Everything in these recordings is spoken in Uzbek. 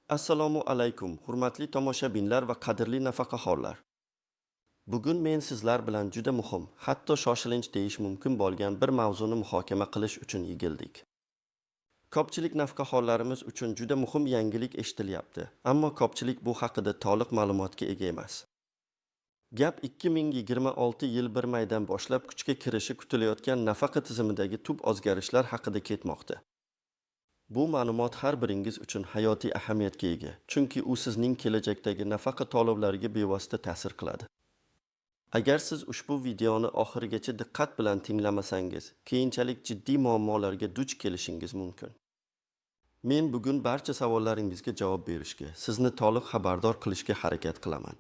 Assalomu alaykum, hurmatli tomoshabinlar va qadrli nafaqaxo'rlar. Bugun men sizlar bilan juda muhim, hatto shoshilinch deyish mumkin bo'lgan bir mavzuni muhokama qilish uchun yigildik. Ko'pchilik nafaqaxo'rlarimiz uchun juda muhim yangilik eshitilyapti, ammo ko'pchilik bu haqida to'liq ma'lumotga ega emas. Gap 2026 yil 1 maydan boshlab kuchga kirishi kutilayotgan nafaqa tizimidagi tub o'zgarishlar haqida ketmoqda. Bu ma'lumot har biringiz uchun hayotiy ahamiyatga ega, chunki u sizning kelajakdagi nafaqa to'lovlariga bevosita ta'sir qiladi. Agar siz ushbu videoni oxirigacha diqqat bilan tinglamasangiz, keyinchalik jiddiy muammolarga duch kelishingiz mumkin. Men bugun barcha savollaringizga javob berishga, sizni to'liq xabardor qilishga harakat qilaman.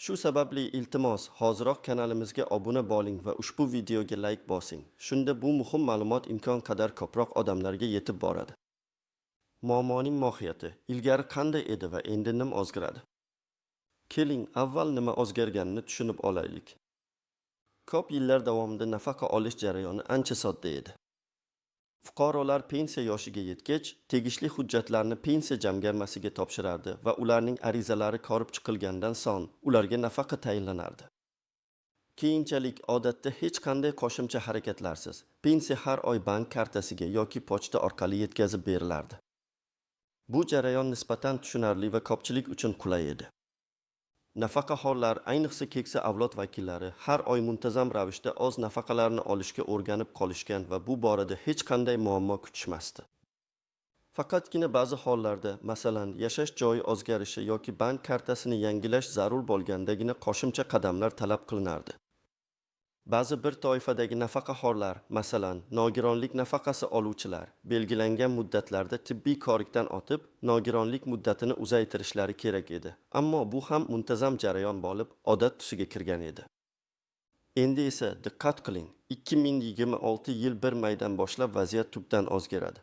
Shu sababli iltimos, hoziroq kanalimizga obuna bo'ling va ushbu videoga like bosing. Shunda bu muhim ma'lumot imkon qadar ko'proq odamlarga yetib boradi. Muammoning mohiyati ilgari qanday edi va endi nima o'zgaradi? Keling, avval nima o'zgarganini tushunib olaylik. Ko'p yillar davomida nafaqa olish jarayoni ancha sodda edi. Fuqarolar pensiya yoshiga yetgach, tegishli hujjatlarni pensiya jamg'armasiga topshirardi va ularning arizalari ko'rib chiqilgandan so'ng ularga nafaqa tayinlanardi. Keyinchalik odatda hech qanday qo'shimcha harakatlarsiz pensiya har oy bank kartasiga yoki pochta orqali yetkazib berilardi. Bu jarayon nisbatan tushunarli va ko'pchilik uchun qulay edi. Nafaqaxo'rlar, ayniqsa keksa avlod vakillari har oy muntazam ravishda o'z nafaqalarini olishga o'rganib qolishgan va bu borada hech qanday muammo kutishmasdi. Faqatgina ba'zi hollarda, masalan, yashash joyi o'zgarishi yoki bank kartasini yangilash zarur bo'lgandagina qo'shimcha qadamlar talab qilinardi. Ba'zi bir toifadagi nafaqaxo'rlar, masalan, nogironlik nafaqasi oluvchilar, belgilangan muddatlarda tibbiy ko'rikdan o'tib, nogironlik muddatini uzaytirishlari kerak edi. Ammo bu ham muntazam jarayon bo'lib, odat tusiga kirgan edi. Endi esa diqqat qiling, 2026 yil 1 maydan boshlab vaziyat tubdan o'zgaradi.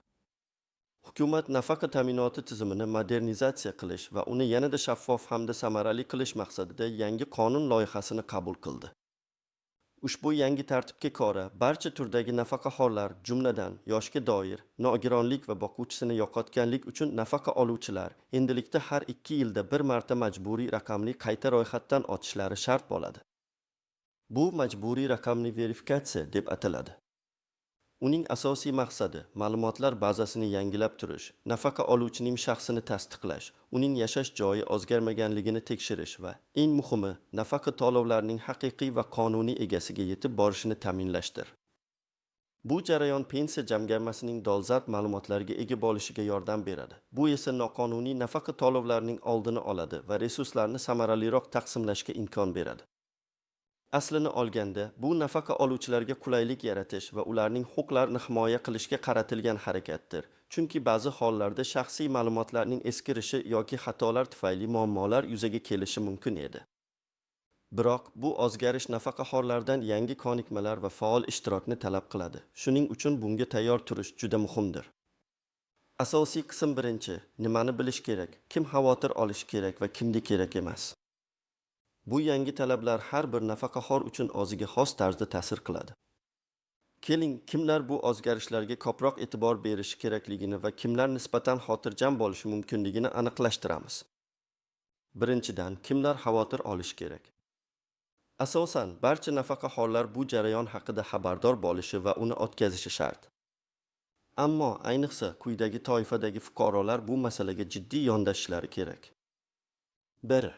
Hukumat nafaqa ta'minoti tizimini modernizatsiya qilish va uni yanada shaffof hamda samarali qilish maqsadida yangi qonun loyihasini qabul qildi. Ushbu yangi tartibga ko'ra, barcha turdagi nafaqaxo'rlar, jumladan yoshga doir, nogironlik va boquvchisini yo'qotganlik uchun nafaqa oluvchilar, endilikda har 2 yilda bir marta majburiy raqamli qayta ro'yxatdan o'tishlari shart bo'ladi. Bu majburiy raqamli verifikatsiya deb ataladi. Uning asosiy maqsadi ma'lumotlar bazasini yangilab turish, nafaqa oluvchining shaxsini tasdiqlash, uning yashash joyi o'zgarmaganligini tekshirish va eng muhimi, nafaqa to'lovlarining haqiqiy va qonuniy egasiga yetib borishini ta'minlashdir. Bu jarayon pensiya jamg'armasining dolzarb ma'lumotlarga ega bo'lishiga yordam beradi. Bu esa noqonuniy nafaqa to'lovlarining oldini oladi va resurslarni samaraliroq taqsimlashga imkon beradi. Aslini olganda, bu nafaqa oluvchilarga qulaylik yaratish va ularning huquqlarini himoya qilishga qaratilgan harakatdir. Chunki ba'zi hollarda shaxsiy ma'lumotlarning eskirishi yoki xatolar tufayli muammolar yuzaga kelishi mumkin edi. Biroq bu o'zgarish nafaqaxo'rlardan yangi ko'nikmalar va faol ishtirokni talab qiladi. Shuning uchun bunga tayyor turish juda muhimdir. Asosiy qism birinchi, nimani bilish kerak, kim xavotir olish kerak va kimga kerak emas. Bu yangi talablar har bir nafaqaxo'r uchun o'ziga xos tarzda ta'sir qiladi. Keling, kimlar bu o'zgarishlarga ko'proq e'tibor berishi kerakligini va kimlar nisbatan xotirjam bo'lishi mumkinligini aniqlashtiramiz. Birinchidan, kimlar xavotir olishi kerak? Asosan, barcha nafaqaxo'rlar bu jarayon haqida xabardor bo'lishi va uni o'tkazishi shart. Ammo ayniqsa quyidagi toifadagi fuqarolar bu masalaga jiddiy yondashishlari kerak. 1.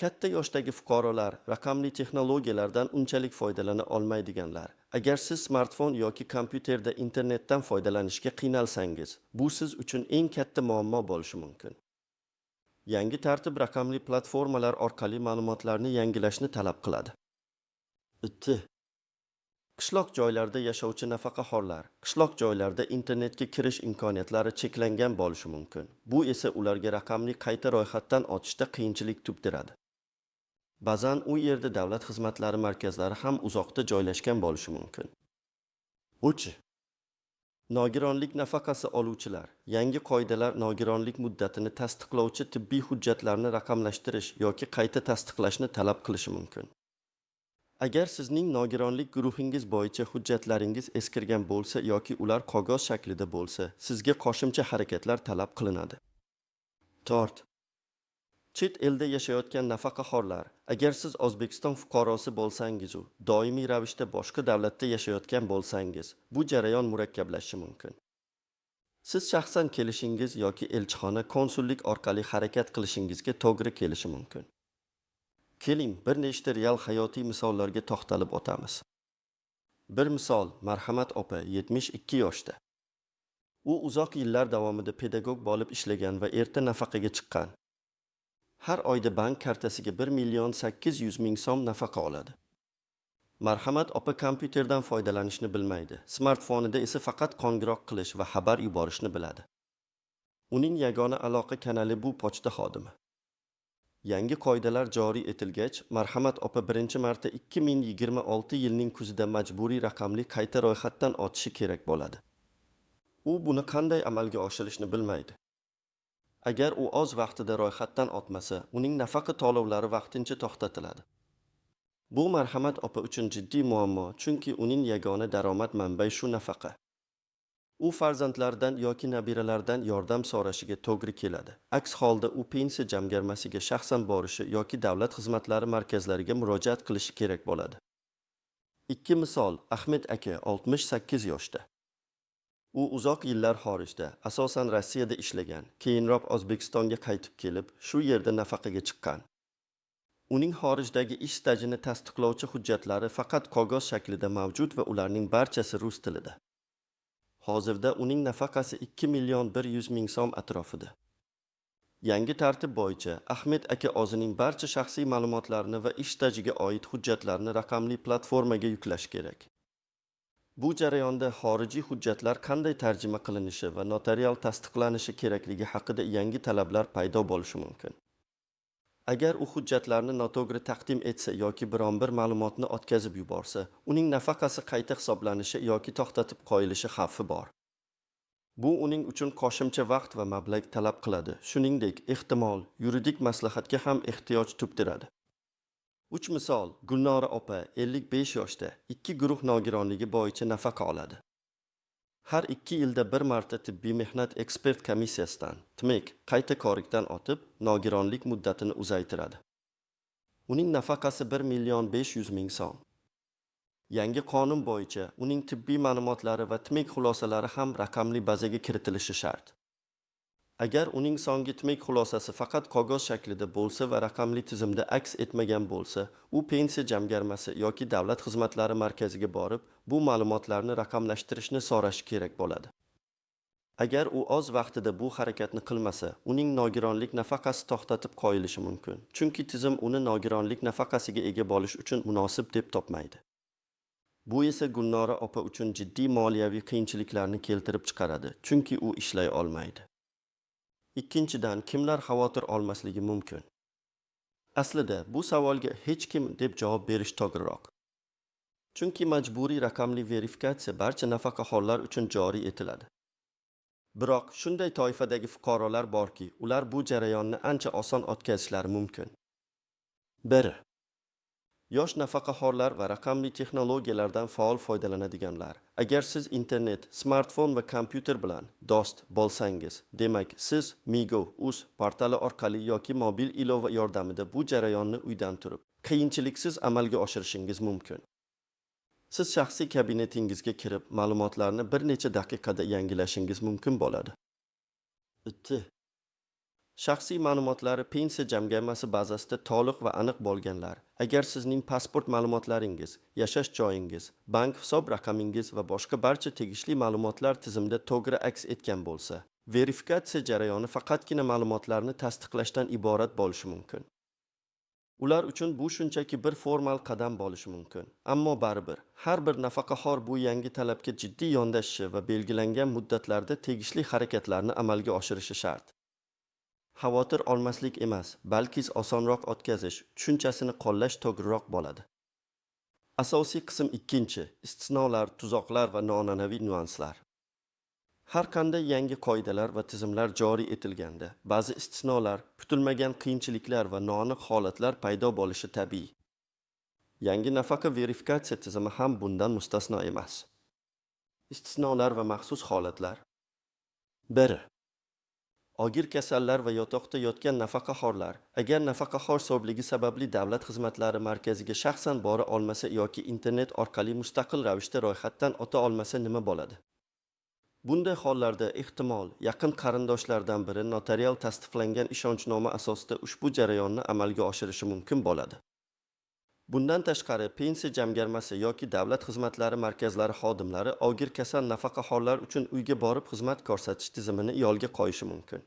Katta yoshdagi fuqarolar, raqamli texnologiyalardan unchalik foydalana olmaydiganlar. Agar siz smartfon yoki kompyuterda internetdan foydalanishga qiynalsangiz, bu siz uchun eng katta muammo bo'lishi mumkin. Yangi tartib raqamli platformalar orqali ma'lumotlarni yangilashni talab qiladi. 2. Qishloq joylarda yashovchi nafaqaxo'rlar, qishloq joylarda internetga kirish imkoniyatlari cheklangan bo'lishi mumkin. Bu esa ularga raqamli qayta ro'yxatdan o'tishda qiyinchilik tug'diradi. Ba'zan u yerda davlat xizmatlari markazlari ham uzoqda joylashgan bo'lishi mumkin. 3. Nogironlik nafaqasi oluvchilar. Yangi qoidalar nogironlik muddatini tasdiqlovchi tibbiy hujjatlarni raqamlashtirish yoki qayta tasdiqlashni talab qilishi mumkin. Agar sizning nogironlik guruhingiz bo'yicha hujjatlaringiz eskirgan bo'lsa yoki ular qog'oz shaklida bo'lsa, sizga qo'shimcha harakatlar talab qilinadi. Tort. Chet elda yashayotgan nafaqaxo'rlar, agar siz O'zbekiston fuqarosi bo'lsangiz u doimiy ravishda boshqa davlatda yashayotgan bo'lsangiz, bu jarayon murakkablashishi mumkin. Siz shaxsan kelishingiz yoki elchixona konsullik orqali harakat qilishingizga to'g'ri kelishi mumkin. Keling, bir nechta real hayotiy misollarga to'xtalib o'tamiz. Bir misol, Marhamat opa 72 yoshda. U uzoq yillar davomida pedagog bo'lib ishlagan va erta nafaqaga chiqqan. Har oyda bank kartasiga 1.800.000 so'm nafaqa oladi. Marhamat opa kompyuterdan foydalanishni bilmaydi. Smartfonida esa faqat qo'ng'iroq qilish va xabar yuborishni biladi. Uning yagona aloqa kanali bu pochta xodimi. Yangi qoidalar joriy etilgach, Marhamat opa birinchi marta 2026 yilning kuzida majburiy raqamli qayta ro'yxatdan o'tishi kerak bo'ladi. U buni qanday amalga oshirishni bilmaydi. Agar u o'z vaqtida ro'yxatdan o'tmasa, uning nafaqa to'lovlari vaqtincha to'xtatiladi. Bu Marhamat opa uchun jiddiy muammo, chunki uning yagona daromad manbai shu nafaqa. U farzandlaridan yoki nabiralardan yordam so'rashiga to'g'ri keladi. Aks holda u pensiya jamg'armasiga shaxsan borishi yoki davlat xizmatlari markazlariga murojaat qilishi kerak bo'ladi. Ikki misol, Ahmed aka 68 yoshda. U uzoq yillar xorijda, asosan Rossiyada ishlagan, keyinroq O'zbekistonga qaytib kelib, shu yerda nafaqaga chiqqan. Uning xorijdagi ish stajini tasdiqlovchi hujjatlari faqat qog'oz shaklida mavjud va ularning barchasi rus tilida. Hozirda uning nafaqasi 2.100.000 so'm atrofida. Yangi tartib bo'yicha Ahmed aka o'zining barcha shaxsiy ma'lumotlarini va ish stajiga oid hujjatlarni raqamli platformaga yuklash kerak. Bu jarayonda xorijiy hujjatlar qanday tarjima qilinishi va notarial tasdiqlanishi kerakligi haqida yangi talablar paydo bo'lishi mumkin. Agar u hujjatlarni noto'g'ri taqdim etsa yoki biron bir ma'lumotni o'tkazib yuborsa, uning nafaqasi qayta hisoblanishi yoki to'xtatib qo'yilishi xavfi bor. Bu uning uchun qo'shimcha vaqt va mablag' talab qiladi. Shuningdek, ehtimol yuridik maslahatga ham ehtiyoj tug'diradi. 3 misol, Gulnora opa 55 yoshda, 2 guruh nogironligi bo'yicha nafaqa oladi. Har 2 yilda bir marta tibbiy mehnat ekspert komissiyasidan, TMEK, qayta ko'rikdan o'tib, nogironlik muddatini uzaytiradi. Uning nafaqasi 1.500.000 so'm. Yangi qonun bo'yicha uning tibbiy ma'lumotlari va TMEK xulosalari ham raqamli bazaga kiritilishi shart. Agar uning so'nggi TMEK xulosasi faqat qog'oz shaklida bo'lsa va raqamli tizimda aks etmagan bo'lsa, u pensiya jamg'armasi yoki davlat xizmatlari markaziga borib, bu ma'lumotlarni raqamlashtirishni so'rashi kerak bo'ladi. Agar u o'z vaqtida bu harakatni qilmasa, uning nogironlik nafaqasi to'xtatib qo'yilishi mumkin, chunki tizim uni nogironlik nafaqasiga ega bo'lish uchun munosib deb topmaydi. Bu esa Gulnora opa uchun jiddiy moliyaviy qiyinchiliklarni keltirib chiqaradi, chunki u ishlay olmaydi. Ikkinchidan, kimlar xavotir olmasligi mumkin? Aslida bu savolga hech kim deb javob berish to'g'riroq. Chunki majburiy raqamli verifikatsiya barcha nafaqaxo'rlar uchun joriy etiladi. Biroq shunday toifadagi fuqarolar borki, ular bu jarayonni ancha oson o'tkazishlari mumkin. 1. Yosh nafaqaxo'rlar va raqamli texnologiyalardan faol foydalanadiganlar. Agar siz internet, smartfon va kompyuter bilan do'st bo'lsangiz, demak siz Migo.uz portali orqali yoki mobil ilova yordamida bu jarayonni uydan turib, qiyinchiliksiz amalga oshirishingiz mumkin. Siz shaxsiy kabinetingizga kirib, ma'lumotlarni bir necha daqiqada yangilashingiz mumkin bo'ladi. 2. Shaxsiy ma'lumotlari pensiya jamg'armasi bazasida to'liq va aniq bo'lganlar. Agar sizning pasport ma'lumotlaringiz, yashash joyingiz, bank hisob raqamingiz va boshqa barcha tegishli ma'lumotlar tizimda to'g'ri aks etgan bo'lsa, verifikatsiya jarayoni faqatgina ma'lumotlarni tasdiqlashdan iborat bo'lishi mumkin. Ular uchun bu shunchaki bir formal qadam bo'lishi mumkin, ammo baribir har bir nafaqaxo'r bu yangi talabga jiddiy yondashishi va belgilangan muddatlarda tegishli harakatlarni amalga oshirishi shart. Xavotir olmaslik emas, balki osonroq o'tkazish tushunchasini qo'llash to'g'riroq bo'ladi. Asosiy qism 2. Istisnolar, tuzoqlar va noan'anaviy nuanslar. Har qanday yangi qoidalar va tizimlar joriy etilganda, ba'zi istisnolar, kutilmagan qiyinchiliklar va noaniq holatlar paydo bo'lishi tabiiy. Yangi nafaqa verifikatsiya tizimi ham bundan mustasno emas. Istisnolar va maxsus holatlar. 1. Og'ir kasallar va yotoqda yotgan nafaqaxo'rlar agar nafaqaxo'r hisobligi sababli davlat xizmatlari markaziga shaxsan bora olmasa yoki internet orqali mustaqil ravishda ro'yxatdan o'ta olmasa nima bo'ladi? Bunday hollarda ehtimol yaqin qarindoshlardan biri notarial tasdiqlangan ishonchnoma asosida ushbu jarayonni amalga oshirishi mumkin bo'ladi. Bundan tashqari, pensiya jamg'armasi yoki davlat xizmatlari markazlari xodimlari og'ir kasal nafaqaxo'rlar uchun uyga borib xizmat ko'rsatish tizimini yo'lga qo'yishi mumkin.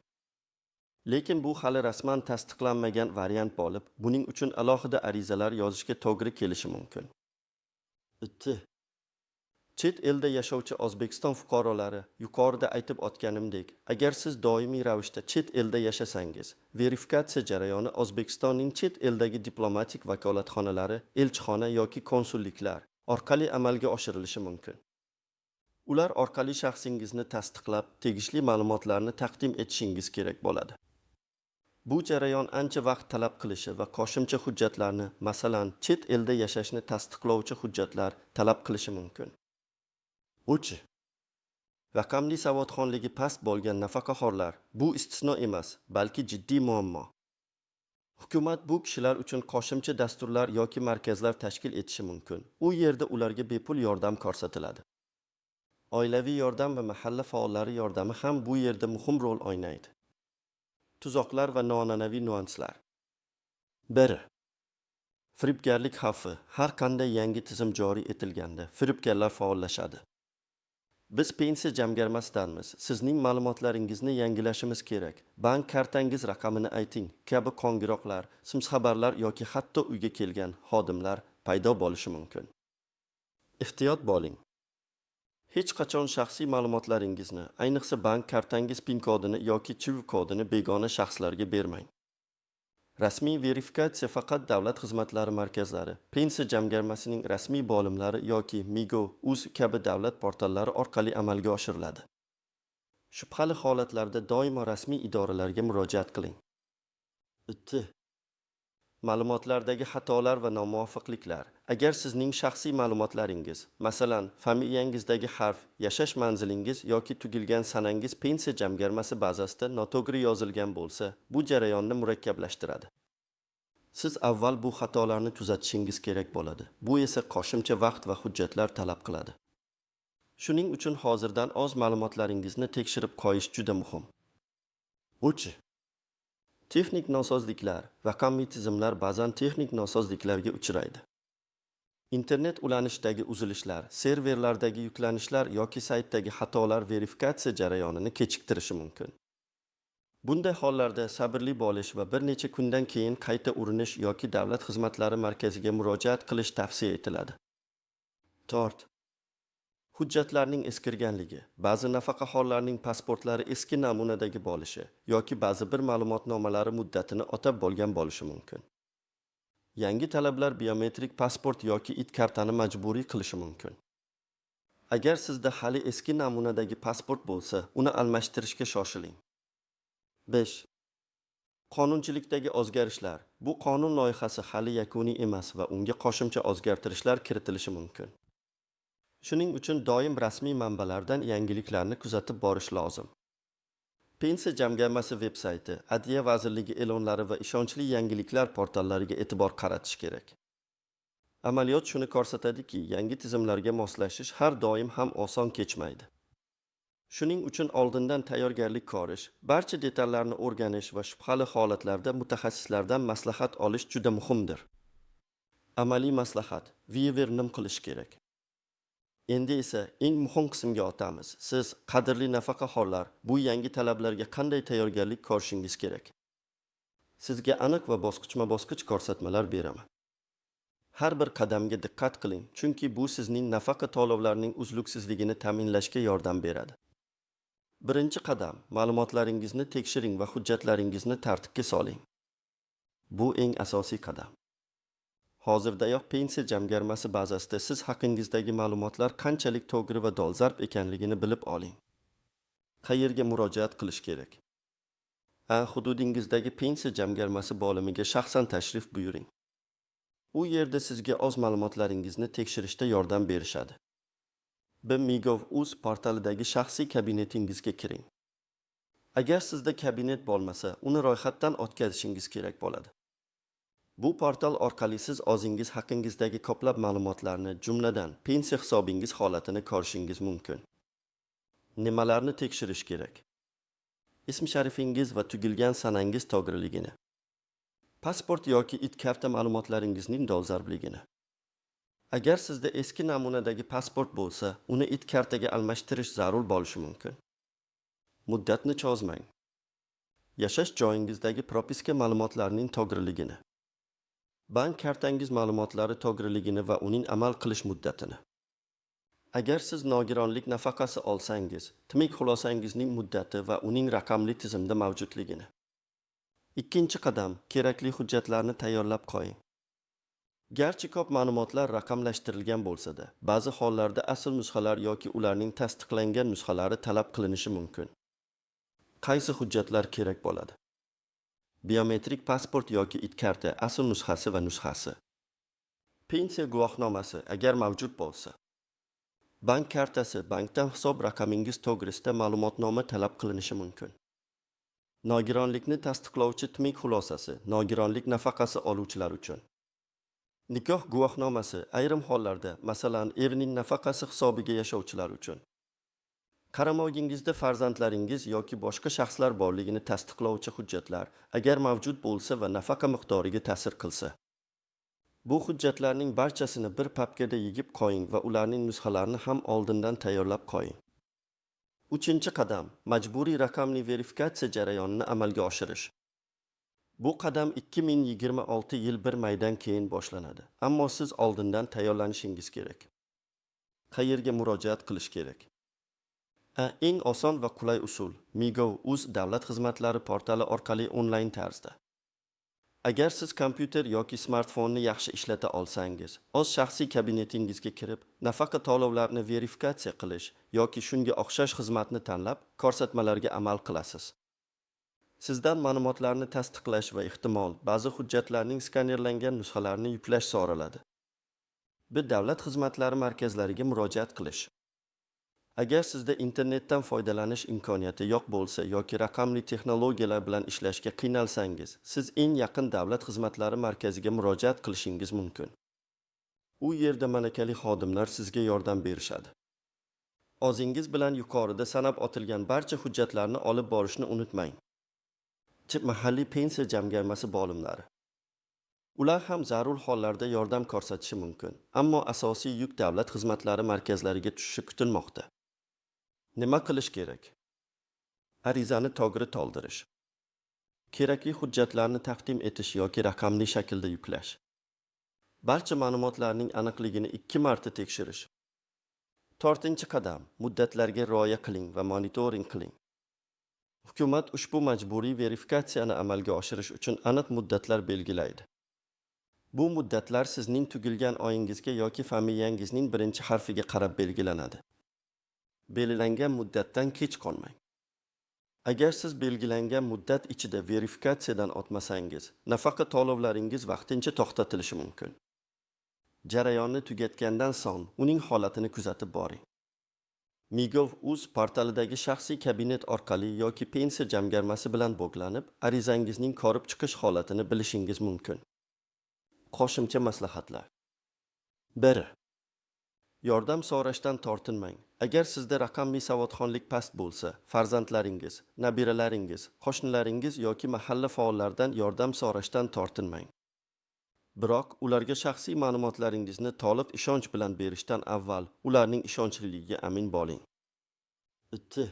Lekin bu hali rasman tasdiqlanmagan variant bo'lib, buning uchun alohida arizalar yozishga to'g'ri kelishi mumkin. Chet elda yashovchi O'zbekiston fuqarolari, yuqorida aytib o'tganimdek, agar siz doimiy ravishda chet elda yashasangiz, verifikatsiya jarayoni O'zbekistonning chet eldagi diplomatik vakolatxonalari, elchixona yoki konsulliklar orqali amalga oshirilishi mumkin. Ular orqali shaxsingizni tasdiqlab, tegishli ma'lumotlarni taqdim etishingiz kerak bo'ladi. Bu jarayon ancha vaqt talab qilishi va qo'shimcha hujjatlarni, masalan, chet elda yashashni tasdiqlovchi hujjatlar talab qilishi mumkin. Raqamli savodxonligi past bo'lgan nafaqaxo'rlar bu istisno emas, balki jiddiy muammo. Hukumat bu kishilar uchun qo'shimcha dasturlar yoki markazlar tashkil etishi mumkin. U yerda ularga bepul yordam ko'rsatiladi. Oilaviy yordam va mahalla faollari yordami ham bu yerda muhim rol o'ynaydi. Tuzoqlar va noan'anaviy nuanslar. 1. Firibgarlik xavfi. Har qanday yangi tizim joriy etilganda firibgarlar faollashadi. Biz pensiya jamg'armasidanmiz. Sizning ma'lumotlaringizni yangilashimiz kerak. Bank kartangiz raqamini ayting kabi qo'ng'iroqlar, simxabarlar yoki hatto uyga kelgan xodimlar paydo bo'lishi mumkin. Ehtiyot bo'ling. Hech qachon shaxsiy ma'lumotlaringizni, ayniqsa bank kartangiz PIN kodini yoki CHIV kodini begona shaxslarga bermang. Rasmiy verifikatsiya faqat davlat xizmatlari markazlari, pensiya jamg'armasining rasmiy bo'limlari yoki Migo, Uz kabi davlat portallari orqali amalga oshiriladi. Shubhali holatlarda doimo rasmiy idoralarga murojaat qiling. Ma'lumotlardagi xatolar va nomuvofiqliklar. Agar sizning shaxsiy ma'lumotlaringiz, masalan, familiyangizdagi harf, yashash manzilingiz yoki tugilgan sanangiz pensiya jamg'armasi bazasida noto'g'ri yozilgan bo'lsa, bu jarayonni murakkablashtiradi. Siz avval bu xatolarni tuzatishingiz kerak bo'ladi. Bu esa qo'shimcha vaqt va hujjatlar talab qiladi. Shuning uchun hozirdan o'z ma'lumotlaringizni tekshirib qo'yish juda muhim. Texnik nosozliklar, raqamli tizimlar ba'zan texnik nosozliklarga uchraydi. Internet ulanishdagi uzilishlar, serverlardagi yuklanishlar yoki saytdagi xatolar verifikatsiya jarayonini kechiktirishi mumkin. Bunday hollarda sabrli bo'lish va bir necha kundan keyin qayta urinish yoki davlat xizmatlari markaziga murojaat qilish tavsiya etiladi. 4. Hujjatlarning eskirganligi. Ba'zi nafaqaxo'rlarning pasportlari eski namunadagi bo'lishi yoki ba'zi bir ma'lumotnomalari muddatini o'tab bo'lgan bo'lishi mumkin. Yangi talablar biometrik pasport yoki IT kartani majburiy qilishi mumkin. Agar sizda hali eski namunadagi pasport bo'lsa, uni almashtirishga shoshiling. 5. Qonunchilikdagi o'zgarishlar. Bu qonun loyihasi hali yakuniy emas va unga qo'shimcha o'zgartirishlar kiritilishi mumkin. Shuning uchun doim rasmiy manbalardan yangiliklarni kuzatib borish lozim. Pensiya jamg'armasi veb-sayti, Adliya vazirligi e'lonlari va ishonchli yangiliklar portallariga e'tibor qaratish kerak. Amaliyot shuni ko'rsatadiki, yangi tizimlarga moslashish har doim ham oson kechmaydi. Shuning uchun oldindan tayyorgarlik ko'rish, barcha detallarni o'rganish va shubhali holatlarda mutaxassislardan maslahat olish juda muhimdir. Amaliy maslahat: nim qilish kerak. Endi esa eng muhim qismga o'tamiz. Siz, qadrli nafaqaxo'rlar, bu yangi talablarga qanday tayyorgarlik ko'rishingiz kerak? Sizga aniq va bosqichma-bosqich ko'rsatmalar beraman. Har bir qadamga diqqat qiling, chunki bu sizning nafaqa to'lovlarining uzluksizligini ta'minlashga yordam beradi. Birinchi qadam: ma'lumotlaringizni tekshiring va hujjatlaringizni tartibga soling. Bu eng asosiy qadam. Hozirdayoq pensiya jamg'armasi bazasida siz haqingizdagi ma'lumotlar qanchalik to'g'ri va dolzarb ekanligini bilib oling. Qayerga murojaat qilish kerak? Hududingizdagi pensiya jamg'armasi bo'limiga shaxsan tashrif buyuring. U yerda sizga o'z ma'lumotlaringizni tekshirishda yordam berishadi. Migov.uz portalidagi shaxsiy kabinetingizga kiring. Agar sizda kabinet bo'lmasa, uni ro'yxatdan o'tkazishingiz kerak bo'ladi. Bu portal orqali siz o'zingiz haqingizdagi ko'plab ma'lumotlarni, jumladan pensiya hisobingiz holatini ko'rishingiz mumkin. Nimalarni tekshirish kerak? Ism-sharifingiz va tugilgan sanangiz to'g'riligini. Pasport yoki it karta ma'lumotlaringizning dolzarbligini. Agar sizda eski namunadagi pasport bo'lsa, uni it kartaga almashtirish zarur bo'lishi mumkin. Muddatni cho'zmang. Yashash joyingizdagi propiska ma'lumotlarining to'g'riligini. Bank kartangiz ma'lumotlari to'g'riligini va uning amal qilish muddatini. Agar siz nogironlik nafaqasi olsangiz, timik xulosangizning muddati va uning raqamli tizimda mavjudligini. Ikkinchi qadam, kerakli hujjatlarni tayyorlab qo'ying. Garchi ko'p ma'lumotlar raqamlashtirilgan bo'lsa-da, ba'zi hollarda asl nusxalar yoki ularning tasdiqlangan nusxalari talab qilinishi mumkin. Qaysi hujjatlar kerak bo'ladi? Biometrik pasport yoki it karta asl nusxasi va nusxasi. Pensiya guvohnomasi agar mavjud bo'lsa. Bank kartasi, bankdan hisob raqamingiz to'g'risida ma'lumotnoma talab qilinishi mumkin. Nogironlikni tasdiqlovchi timik xulosasi, nogironlik nafaqasi oluvchilar uchun. Nikoh guvohnomasi ayrim hollarda, masalan, erining nafaqasi hisobiga yashovchilar uchun. Qaramog'ingizda farzandlaringiz yoki boshqa shaxslar borligini tasdiqlovchi hujjatlar agar mavjud bo'lsa va nafaqa miqdoriga ta'sir qilsa. Bu hujjatlarning barchasini bir papkada yigib qo'ying va ularning nusxalarini ham oldindan tayyorlab qo'ying. Uchinchi qadam, majburiy raqamli verifikatsiya jarayonini amalga oshirish. Bu qadam 2026 yil 1 maydan keyin boshlanadi. Ammo siz oldindan tayyorlanishingiz kerak. Qayerga murojaat qilish kerak? Eng oson va qulay usul MiGov.uz davlat xizmatlari portali orqali onlayn tarzda. Agar siz kompyuter yoki smartfonni yaxshi ishlata olsangiz, o'z shaxsiy kabinetingizga kirib, nafaqa to'lovlarini verifikatsiya qilish yoki shunga o'xshash xizmatni tanlab, ko'rsatmalarga amal qilasiz. Sizdan ma'lumotlarni tasdiqlash va ehtimol ba'zi hujjatlarning skanerlangan nusxalarini yuklash so'raladi. Bir davlat xizmatlari markazlariga murojaat qilish. Agar sizda internetdan foydalanish imkoniyati yo'q bo'lsa yoki raqamli texnologiyalar bilan ishlashga qiynalsangiz, siz eng yaqin davlat xizmatlari markaziga murojaat qilishingiz mumkin. U yerda malakali xodimlar sizga yordam berishadi. O'zingiz bilan yuqorida sanab o'tilgan barcha hujjatlarni olib borishni unutmang. Mahalliy pensiya jamg'armasi bo'limlari. Ular ham zarur hollarda yordam ko'rsatishi mumkin, ammo asosiy yuk davlat xizmatlari markazlariga tushishi kutilmoqda. Nima qilish kerak? Arizani to'g'ri to'ldirish. Kerakli hujjatlarni taqdim etish yoki raqamli shaklda yuklash. Barcha ma'lumotlarning aniqligini 2 marta tekshirish. 4-qadam, muddatlarga rioya qiling va monitoring qiling. Hukumat ushbu majburiy verifikatsiyani amalga oshirish uchun aniq muddatlar belgilaydi. Bu muddatlar sizning tugilgan oyingizga yoki familiyangizning birinchi harfiga qarab belgilanadi. Belgilangan muddatdan kech qolmang. Agar siz belgilangan muddat ichida verifikatsiyadan o'tmasangiz, nafaqa to'lovlaringiz vaqtincha to'xtatilishi mumkin. Jarayonni tugatgandan so'ng uning holatini kuzatib boring. MiGov.uz portalidagi shaxsiy kabinet orqali yoki pensiya jamg'armasi bilan bog'lanib, arizangizning ko'rib chiqish holatini bilishingiz mumkin. Qo'shimcha maslahatlar. 1. Yordam so'rashdan tortinmang. Agar sizda raqamli savodxonlik past bo'lsa, farzandlaringiz, nabiralaringiz, qo'shnilaringiz yoki mahalla faollaridan yordam so'rashdan tortinmang. Biroq ularga shaxsiy ma'lumotlaringizni to'liq ishonch bilan berishdan avval ularning ishonchligiga amin bo'ling. 2.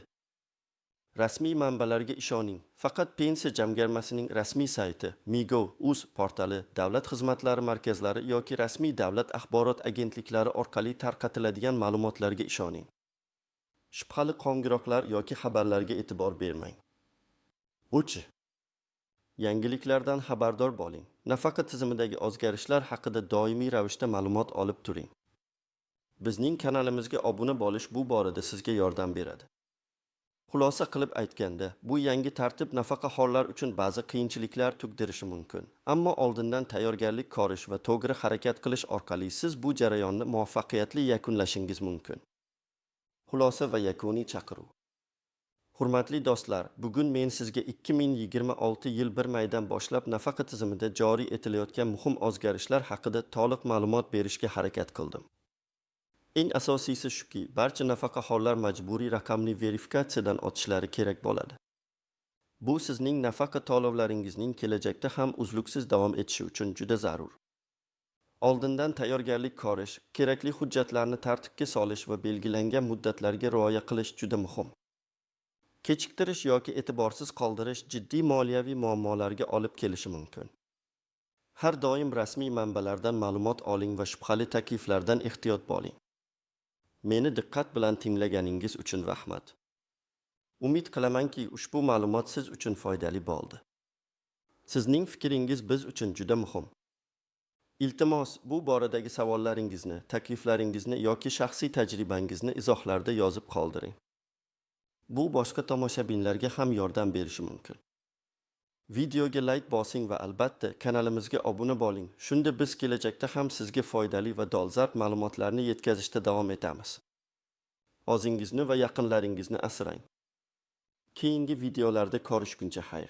Rasmiy manbalarga ishoning. Faqat pensiya jamg'armasining rasmiy sayti, MiGov.uz portali, davlat xizmatlari markazlari yoki rasmiy davlat axborot agentliklari orqali tarqatiladigan ma'lumotlarga ishoning. Shubhali qo'ng'iroqlar yoki xabarlarga e'tibor bermang. 3. Yangiliklardan xabardor bo'ling. Nafaqa tizimidagi o'zgarishlar haqida doimiy ravishda ma'lumot olib turing. Bizning kanalimizga obuna bo'lish bu borada sizga yordam beradi. Xulosa qilib aytganda, bu yangi tartib nafaqa hollar uchun ba'zi qiyinchiliklar tug'dirishi mumkin. Ammo oldindan tayyorgarlik ko'rish va to'g'ri harakat qilish orqali siz bu jarayonni muvaffaqiyatli yakunlashingiz mumkin. Xulosa va yakuniy chaqiruv. Hurmatli do'stlar, bugun men sizga 2026 yil 1 maydan boshlab nafaqa tizimida joriy etilayotgan muhim o'zgarishlar haqida to'liq ma'lumot berishga harakat qildim. Eng asosiysi shuki, barcha nafaqaxo'rlar majburiy raqamli verifikatsiyadan o'tishlari kerak bo'ladi. Bu sizning nafaqa to'lovlaringizning kelajakda ham uzluksiz davom etishi uchun juda zarur. Oldindan tayyorgarlik ko'rish, kerakli hujjatlarni tartibga solish va belgilangan muddatlarga rioya qilish juda muhim. Kechiktirish yoki e'tiborsiz qoldirish jiddiy moliyaviy muammolarga olib kelishi mumkin. Har doim rasmiy manbalardan ma'lumot oling va shubhali takliflardan ehtiyot bo'ling. Meni diqqat bilan tinglaganingiz uchun rahmat. Umid qilamanki, ushbu ma'lumot siz uchun foydali bo'ldi. Sizning fikringiz biz uchun juda muhim. Iltimos, bu boradagi savollaringizni, takliflaringizni yoki shaxsiy tajribangizni izohlarda yozib qoldiring. Bu boshqa tomoshabinlarga ham yordam berishi mumkin. Videoga like bosing va albatta kanalimizga obuna bo'ling. Shunda biz kelajakda ham sizga foydali va dolzarb ma'lumotlarni yetkazishda davom etamiz. O'zingizni va yaqinlaringizni asrang. Keyingi videolarda ko'rishguncha xayr.